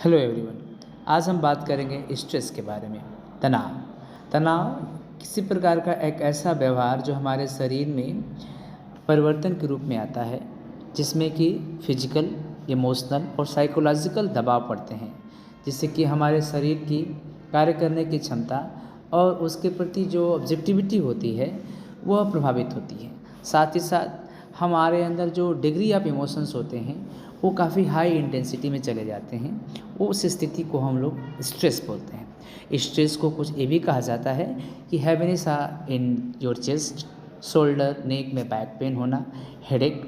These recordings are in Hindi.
Hello everyone. आज हम बात करेंगे स्ट्रेस के बारे में। तनाव तनाव किसी प्रकार का एक ऐसा व्यवहार जो हमारे शरीर में परिवर्तन के रूप में आता है, जिसमें कि फिजिकल, इमोशनल और साइकोलॉजिकल दबाव पड़ते हैं, जिससे कि हमारे शरीर की कार्य करने की क्षमता और उसके प्रति जो ऑब्जेक्टिविटी होती है वह प्रभावित होती है। साथ ही साथ हमारे अंदर जो डिग्री ऑफ इमोशंस होते हैं वो काफ़ी हाई इंटेंसिटी में चले जाते हैं। उस स्थिति को हम लोग स्ट्रेस बोलते हैं। स्ट्रेस को कुछ ये भी कहा जाता है कि heaviness in your chest, shoulder, neck में बैक पेन होना, headache,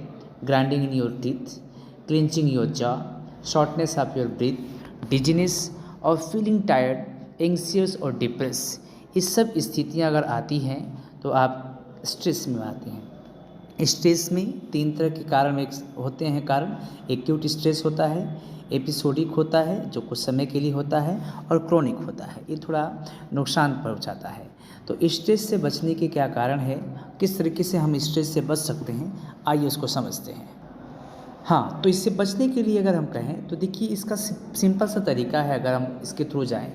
grinding in your teeth, clenching your jaw, shortness of your breath, dizziness और फीलिंग टायर्ड, एंग्सियस और डिप्रेस। इस सब स्थितियाँ अगर आती हैं तो आप स्ट्रेस में आते हैं। स्ट्रेस में 3 तरह के कारण एक होते हैं। कारण एक्यूट स्ट्रेस होता है, एपिसोडिक होता है जो कुछ समय के लिए होता है, और क्रोनिक होता है, ये थोड़ा नुकसान पहुंचाता है। तो स्ट्रेस से बचने के क्या कारण है, किस तरीके से हम स्ट्रेस से बच सकते हैं, आइए उसको समझते हैं। हाँ, तो इससे बचने के लिए अगर हम कहें तो देखिए, इसका सिंपल सा तरीका है। अगर हम इसके थ्रू जाएं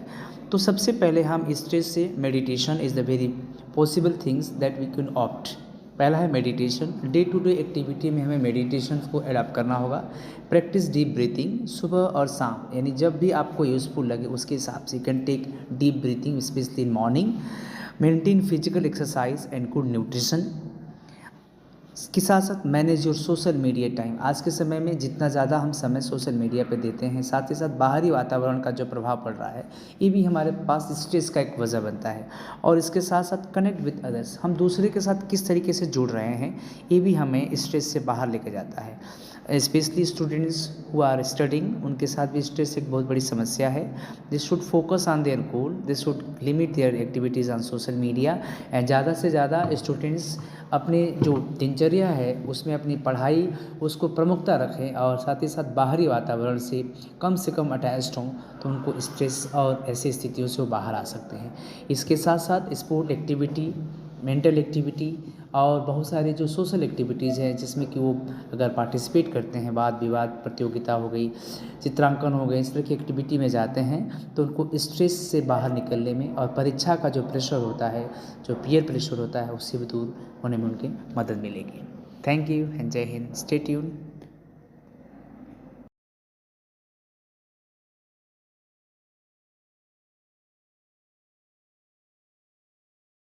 तो सबसे पहले हम स्ट्रेस से meditation is the very possible things that we can opt. पहला है meditation. Day to day activity में हमें मेडिटेशन को एडॉप्ट करना होगा। प्रैक्टिस डीप ब्रीथिंग सुबह और शाम, यानी जब भी आपको यूज़फुल लगे उसके हिसाब से can take deep breathing specially in morning. Maintain physical exercise and good nutrition. इसके साथ साथ manage your social media time. आज के समय में जितना ज़्यादा हम समय सोशल मीडिया पे देते हैं, साथ ही साथ बाहरी वातावरण का जो प्रभाव पड़ रहा है, ये भी हमारे पास स्ट्रेस का एक वजह बनता है। और इसके साथ साथ कनेक्ट विद अदर्स, हम दूसरे के साथ किस तरीके से जुड़ रहे हैं, ये भी हमें स्ट्रेस से बाहर लेके जाता है। Specially students who are studying, उनके साथ भी स्ट्रेस एक बहुत बड़ी समस्या है। They should focus on their goal, they should limit their activities on social media and ज़्यादा से ज़्यादा स्टूडेंट्स अपने जो दिनचर्या है उसमें अपनी पढ़ाई उसको प्रमुखता रखें, और साथ ही साथ बाहरी वातावरण से कम अटैच्ड हों, तो उनको स्ट्रेस और ऐसी स्थितियों से वो बाहर आ सकते हैं। इसके साथ साथ स्पोर्ट एक्टिविटी, मेंटल एक्टिविटी और बहुत सारे जो सोशल एक्टिविटीज़ हैं, जिसमें कि वो अगर पार्टिसिपेट करते हैं, वाद विवाद प्रतियोगिता हो गई, चित्रांकन हो गए, इस तरह की एक्टिविटी में जाते हैं, तो उनको स्ट्रेस से बाहर निकलने में और परीक्षा का जो प्रेशर होता है, जो पीयर प्रेशर होता है, उससे भी दूर होने में उनकी मदद मिलेगी। थैंक यू एंड जय हिंद। Stay tuned.